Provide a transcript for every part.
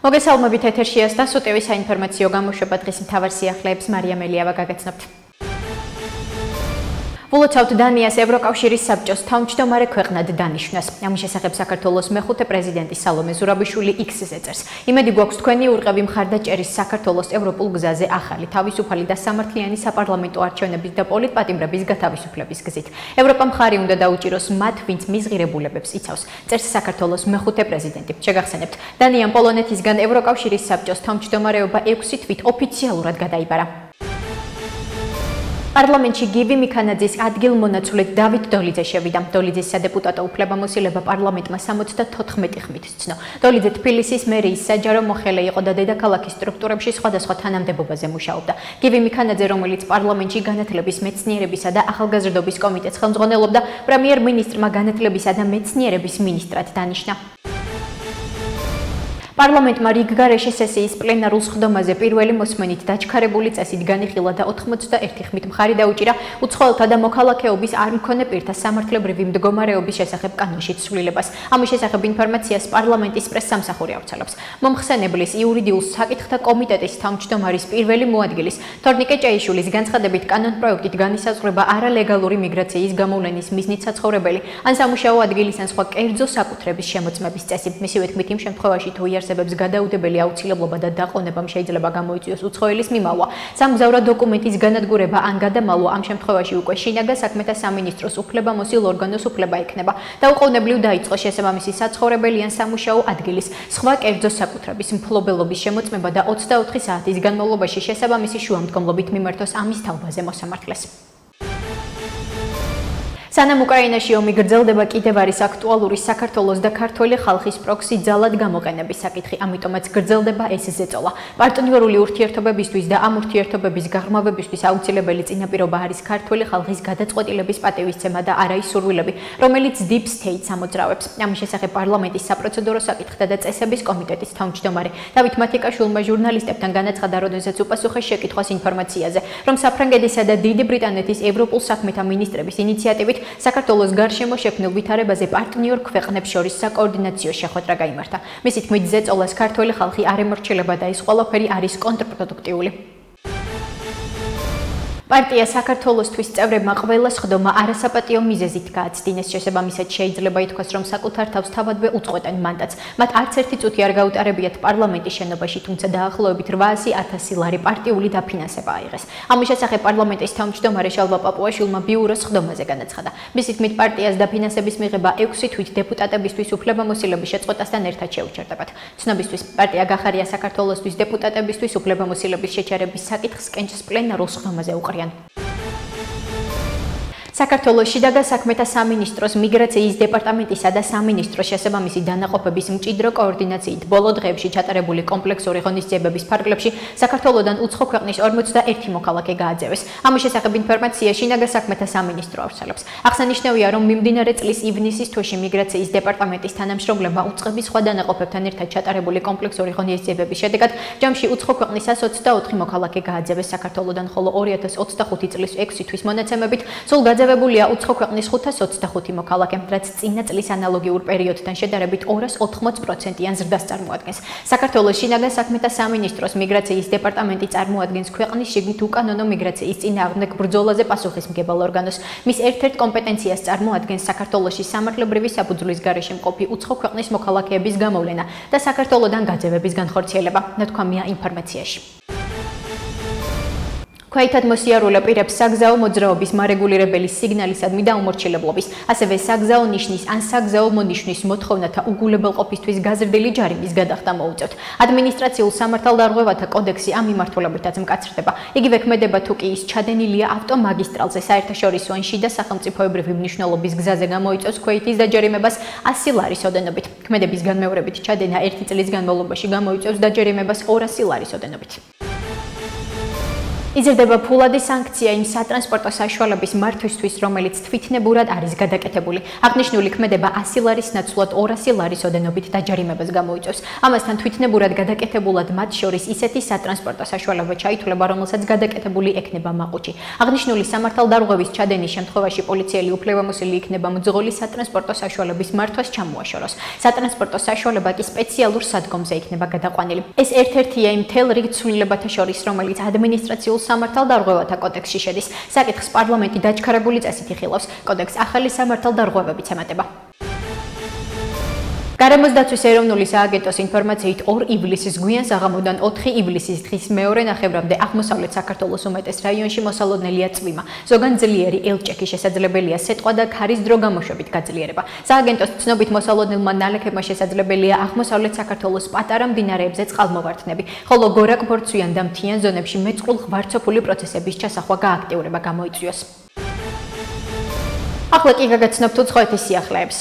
მოგესალმებით ეთერშია სტასუტევის საინფორმაციო გამოშვება დღის მთავარ სიახლეებს მარია მელიავა გაგაცნობთ. ულოცავთ დანიას ევროკავშირის საბჭოს თავმჯდომარე ქვეყნად დანიშვნას. ამის შესახებ საქართველოს მეხუთე პრეზიდენტი სალომე ზურაბიშვილი X-ზე წერს. იმედი გვაქვს თქვენი ურყევი მხარდაჭერის საქართველოს ევროპულ გზაზე ახალი, თავისუფალი და სამართლიანი საპარლამენტო არჩევნების და პოლიტპატიმრების გათავისუფლების გზით. ევროპა მხარი უნდა დაუჭიროს მათ, ვინც მიზღირებულებებს იცავს. წერს საქართველოს მეხუთე პრეზიდენტი. შეგახსენებთ, დანიამ პოლონეთისგან ევროკავშირის საბჭოს თავმჯდომარეობა 6 თვით ოფიციალურად გადაიბარა. პარლამენტში გივი მიქანაძის ადგილმონაცვლედ დავით დოლიძე შევიდა. დოლიძის სადეპუტატო უფლებამოსილება პარლამენტმა 74 ხმით სცნო. დოლიძე თბილისის მერიის საჯარო მოხელე იყო და დედაქალაქის სტრუქტურებში სხვადასხვა თანამდებობაზე მუშაობდა. გივი მიქანაძე, რომელიც პარლამენტში განათლების, მეცნიერებისა და ახალგაზრდობის კომიტეტს ხელმძღვანელობდა, პრემიერ-მინისტრმა განათლებისა და მეცნიერების მინისტრად დანიშნა. პარლამენტმა რიგგარეშე სესიის პლენარულ სხდომაზე პირველი მოსმენით დაჩქარებული წესით განიხილა და 81 ხმით მხარი დაუჭირა უცხოელთა და მოქალაქეობის არ მქონე პირთა სამართლებრივი მდგომარეობის შესახებ კანონში ცვლილებას. ამის შესახებ ინფორმაციას პარლამენტის პრესსამსახური ავრცელებს. მომხსენებლის იურიდიულ საკითხთა კომიტეტის თავმჯდომარის პირველი მოადგილის თორნიკე ჭეიშვილის განცხადებით კანონპროექტით განისაზღვრება არალეგალური მიგრაციის გამოვლენის მიზნით საცხოვრებელი ან სამუშაო ადგილის ან სხვა კერძო საკუთრების შემოწმების წესი. მისივე თქმით, იმ შემთხვევაში თუ არსებებს გადაუდებელი აუცილებლობა და დაყოვნებამ შეიძლება გამოიწვიოს უცხოელის მიმალვა, სამგზავრო დოკუმენტის განადგურება ან გადამალვა, ამ შემთხვევაში უკვე შინაგან საქმეთა სამინისტროს უფლებამოსილ ორგანოს უფლება ექნება და უყოვნებლივ დაიწყოს შესაბამისი საცხოვრებელი ან სამუშაო ადგილის სხვა კერძო საკუთრების მფლობელობის შემოწმება და 24 საათის განმავლობაში შესაბამისი შუამდგომლობით მიმართოს ამის თაობაზე მოსამართლეს. სანამ უკრაინაში ომი გრძელდება, კიდევ არის აქტუალური საქართველოს და ქართველი ხალხის პროქსი ძალად გამოყენების საკითხი, ამიტომაც გრძელდება ეს ზეწოლა. პარტნიორული ურთიერთობებისთვის და ამ ურთიერთობების გაღრმავებისთვის აუცილებელი წინაპირობა არის ქართველი ხალხის გადაწყვეტილების პატივისცემა და არა ის სურვილები, რომელიც Deep State-ს ამოძრავებს. ამის შესახებ პარლამენტის საპროცედურო საკითხთა და წესების კომიტეტის თავმჯდომარე დავით მათიკაშვილმა ჟურნალისტებთან განაცხადა, როდესაც უპასუხეს შეკითხვას ინფორმაციაზე, რომ საფრანგეთისა და დიდი ბრიტანეთის ევროპულ საქმეთა მინისტრების ინიციატივით საქართველოს გარშემო შექმნილ ვითარებაზე პარტნიორ ქვეყნებს შორის საკოორდინაციო შეხვედრა გაიმართა. მისი თქმით, ზეწოლას ქართველი ხალხი არ ემორჩილება და ეს ყველაფერი არის კონტრპროდუქტიული. პარტია საქართველოსთვის წევრებმა ყველა სხდომა არასაპატიო მიზეზით გააცდინეს. შესაბამისად შეიძლება ითქვას, რომ საკუთარ თავს თავადვე უწყვეტენ მანდატს. მათ არც ერთი წუთი არ გაუტარებიათ პარლამენტის შენობაში, თუმცა დაახლოებით 800.000 ლარი პარტიული დაფინანსება აიღეს. ამის შესახებ პარლამენტის თავმჯდომარე შალვა პაპუაშვილმა ბიუროს სხდომაზე განაცხადა. მისი თქმით, პარტიას დაფინანსების მიღება 6 თვით დეპუტატებისთვის უფლებამოსილების შეწყვეტასთან ერთად შეუჩერდებათ. ცნობისთვის, პარტია გახარია საქართველოსთვის დეპუტატებისთვის უფლებამოსილების შეჩერების საკითხს კენჭს პლენარულ სხდომაზე უყრია. საქართველოს შინაგან საქმეთა სამინისტროს მიგრაციის დეპარტამენტისა და სამინისტროს შესაბამისი დანაყოფების მჭიდრო კოორდინაციით ბოლო დღეებში ჩატარებული კომპლექსური ღონისძიებების ფარგლებში საქართველოდან უცხო ქვეყნის 51 მოქალაქე გააძევეს. ამის შესახებ ინფორმაცია შინაგან საქმეთა სამინისტრო ავრცელებს. აღსანიშნავია, რომ მიმდინარე წლის ივნისის თვეში მიგრაციის დეპარტამენტის თანამშრომლებმა უწყების სხვა დანაყოფებთან ერთად ჩატარებული კომპლექსური ღონისძიებების შედეგად ჯამში უცხო ქვეყნისას 24 მოქალაქე გააძევეს საქართველოდან, ხოლო 2025 წლის 6 თვის მონაცემებით სულ გაძევებულია უცხო ქვეყნის 525 მოქალაქე, რაც წინა წლის ანალოგიურ პერიოდთან შედარებით 280%-იან ზრდას წარმოადგენს. საქართველოს შინაგან საქმეთა სამინისტროს მიგრაციის დეპარტამენტი წარმოადგენს ქვეყნის შიგნით უკანონო მიგრაციის წინააღმდეგ ბრძოლაზე პასუხისმგებელ ორგანოს. მის ერთ-ერთ კომპეტენციას წარმოადგენს საქართველოში სამართლებრივი საფუძვლის გარეშე მყოფი უცხო ქვეყნის მოქალაქეების გამოვლენა და საქართველოდან გაძევების განხორციელება, ნათქვამია ინფორმაციაში. ქვეითად მოსიარულე პირებს საგზაო მოძრაობის მარეგულირებელი სიგნალისადმი და უმორჩილებლობის, ასევე საგზაო ნიშნის ან საგზაო მონიშნის მოთხოვნათა უგულებელყოფისთვის გაზრდილი ჯარიმის გადახდა მოუწევთ. ადმინისტრაციულ სამართალდარღვევათა კოდექსი ამ მიმართულებითაც მკაცრდება. იგივე ქმედება თუ კი ის ჩადენილია ავტომაგისტრალზე, საერთაშორისო ან შიდა სახელმწიფოებრივი მნიშვნელობის გზაზე გამოიწვევს ქვეითის დაჯერიმებას 100 ლარის ოდენობით. ქმედების განმეორებით ჩადენა 1 წლის განმავლობაში გამოიწვევს დაჯერიმებას 200 ლარის ოდენობით. იზრდება ფულადი სანქცია იმ სატრანსპორტო საშუალების მართვისთვის, რომელიც თვითნებურად არის გადაკეთებული. აღნიშნული ქმედება 100 ლარის ნაცვლად 200 ლარის ოდენობით დაჯარიმებას გამოიწვევს. ამასთან თვითნებურად გადაკეთებულად მათ შორის ისეთი სატრანსპორტო საშუალება ჩაითვლება, რომელსაც გადაკეთებული ექნება მაყუჩი. აღნიშნული სამართალდარღვევის ჩადენის შემთხვევაში პოლიციელი უფლებამოსილი იქნება მძღოლი სატრანსპორტო საშუალების მართვას ჩამოაშოროს. სატრანსპორტო საშუალება კი სპეციალურ სადგომზე იქნება გადაყვანილი. ეს ერთ-ერთია იმ მთელ რიგ ცვლილებათა შორის, რომელიც ადმინისტრაციულ სამართალდარღვევათა კოდექსში შედის. საკითხს პარლამენტი დაჩქარებული წესით იხილავს. კოდექსს ახალი სამართალდარღვევებიც ემატება. გარემოს დაცვის ეროვნული სააგენტოს ინფორმაციით 2 ივლისის გვიან საღამოდან 4 ივლისის დღის მეორე ნახევრამდე აღმოსავლეთ საქართველოს უმეტეს რაიონში მოსალოდნელია წვიმა. ზოგან ძლიერი ელჭექი შესაძლებელია სიტყვა და ქარის დრო გამოშვებით გაძლიერება. სააგენტოს ცნობით მოსალოდნელმა ნალექებმა შესაძლებელია აღმოსავლეთ საქართველოს პატარა მდინარეებზე წყალმოვარდნები, ხოლო გორაკ-ბორცვიან და მთიან ზონებში მეწყრულ ღვარცოფული პროცესების ჩასახვა გააქტიურება გამოიწვიოს. ახლა კი გაგაცნობთ უცხოეთის სიახლეებს.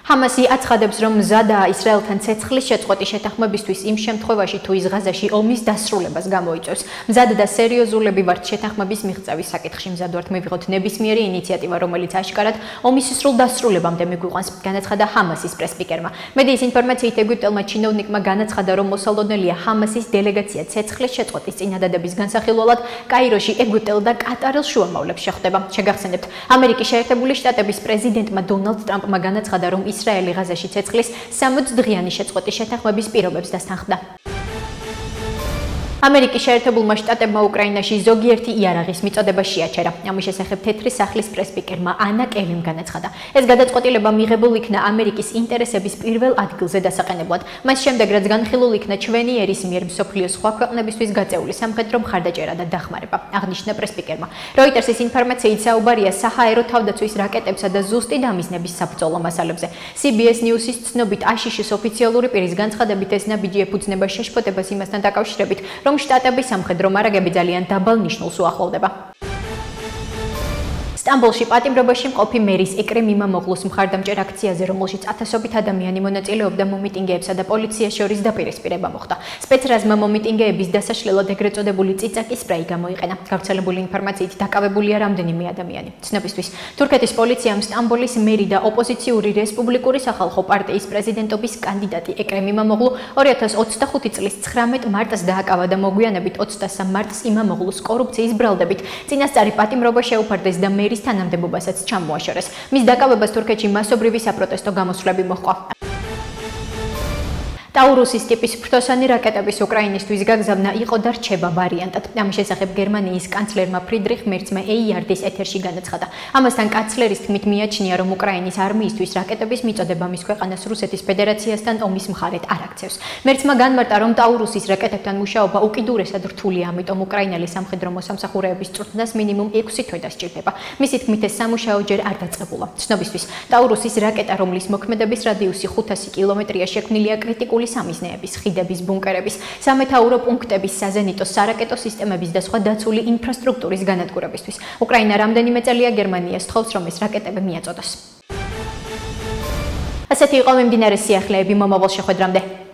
ჰამასი აცხადებს, რომ მზადაა ისრაელთან ცეცხლის შეწყვეტის შეთანხმებისთვის იმ შემთხვევაში, თუ ის ღაზაში ომის დასრულებას გამოიწვევს. მზად და სერიოზულები ვართ შეთანხმების მიღწევის საკითხში. მზად ვართ მივიღოთ ნებისმიერი ინიციატივა, რომელიც აშკარად ომის სრულ დასრულებამდე მიგვიყვანს, განაცხადა ჰამასის პრესპიკერმა. მედიის ინფორმაციით ეგვიპტელმა ჩინოვნიკმა განაცხადა, რომ მოსალოდნელია ჰამასის დელეგაცია ცეცხლის შეწყვეტის წინადადების განსახილველად კაიროში, ეგვიპტელ და კატარელ შუამავლებს შეხვდება. შეგახსენებთ, ამერიკის შეერთებული შტატების პრეზიდენტმა დონალდ ტრამპმა განაცხადა, რომ ისრაელი ღაზაში ცეცხლის 60 დღიანი შეწყვეტის შეთანხმების პირობებს დასთანხმდა. ამერიკის შეერთებულმა შტატებმა უკრაინაში ზოგიერთი იარაღის მიწოდება შეაჩერა. ამის შესახებ თეთრი სახლის პრესპიკერმა ანა კელიმ განაცხადა. ეს გადაწყვეტილება მიღებულ იქნა ამერიკის ინტერესების პირველ ადგილზე დასაყენებლად. მას შემდეგ, რაც განხილულ იქნა ჩვენი ერის მიერ მსოფლიოს სხვა ქვეყნებისთვის გაწეული სამხედრო მხარდაჭერა და დახმარება, აღნიშნა პრესპიკერმა. როიტერსის ინფორმაციით საუბარია საჰაერო თავდაცვის რაკეტებსა და ზუსტი დამიზნების საბრძოლო მასალებზე. CBS News-ის ცნობით აშიშის ოფიციალური პირის განცხადებით ეს ნაბიჯი ეფუძნება შეშფოთებას იმასთან დაკავშირებით, რომ შტატების სამხედრო მარაგები ძალიან დაბალ ნიშნულს უახლოვდება. სტამბოლში პატიმრობაში მყოფი მერის ეკრემ იმამოღლუს მხარდამჭერ აქციაზე, რომელშიც ათასობით ადამიანი მონაწილეობდა, მომიტინგეებსა და პოლიციას შორის დაპირისპირება მოხდა. სპეცრაზმა მომიტინგეების დასაშლელად ეგრეთ წოდებული წიწაკის სპრეი გამოიყენა. გავრცელებული ინფორმაციით დაკავებულია რამდენიმე ადამიანი. ცნობისთვის, თურქეთის პოლიციამ სტამბოლის მერი და ოპოზიციური რესპუბლიკური სახალხო პარტიის პრეზიდენტობის კანდიდატი ეკრემ იმამოღლუ 2025 წლის 19 მარტს დააკავა და მოგვიანებით 23 მარტს იმამოღლუს კორუფციის ბრალდებით წინასწარი პატიმრობა შეუფარდეს და მერის თანამდებობასაც ჩამოაშორეს. მის დაკავებას თურქეთში მასობრივი საპროტესტო გამოსვლები მოჰყვა. ტაურუსის ტიპის ფრთოსანი რაკეტების უკრაინისთვის გაგზავნა იყო და რჩება ვარიანტად. ამის შესახებ გერმანიის კანცლერმა ფრიდრიხ მერცმა EARD-ის ეთერში განაცხადა. ამასთან კანცლერის თქმით მიაჩნია, რომ უკრაინის არმიისთვის რაკეტების მიწოდება მის ქვეყანას რუსეთის ფედერაციასთან ომის მხარეთ არ აქცევს. მერცმა განმარტა, რომ ტაურუსის რაკეტებთან მუშაობა უკიდურესად რთულია, ამიტომ უკრაინელი სამხედრო მოსამსახურეების წვრთნას მინიმუმ 6 თვე დასჭირდება. მისი თქმით, ეს სამუშაო ჯერ არ დაწყებულა. ცნობისთვის, ტაურუსის რაკეტა, რომლის მოქმედების რადიუსი 500 კილომეტრია, შექმნილია კრიტიკული სამიზნეების, ხიდების, ბუნკერების, სამეთაურო პუნქტების, საზენიტო სარაკეტო სისტემების და სხვა დაცული ინფრასტრუქტურის განადგურებისთვის. უკრაინა რამდენიმე წელია გერმანიას თხოვს, რომ ეს რაკეტები მიაწოდოს. ასეთი იყო მიმდინარე სიახლეები მომავალ შეხვედრამდე.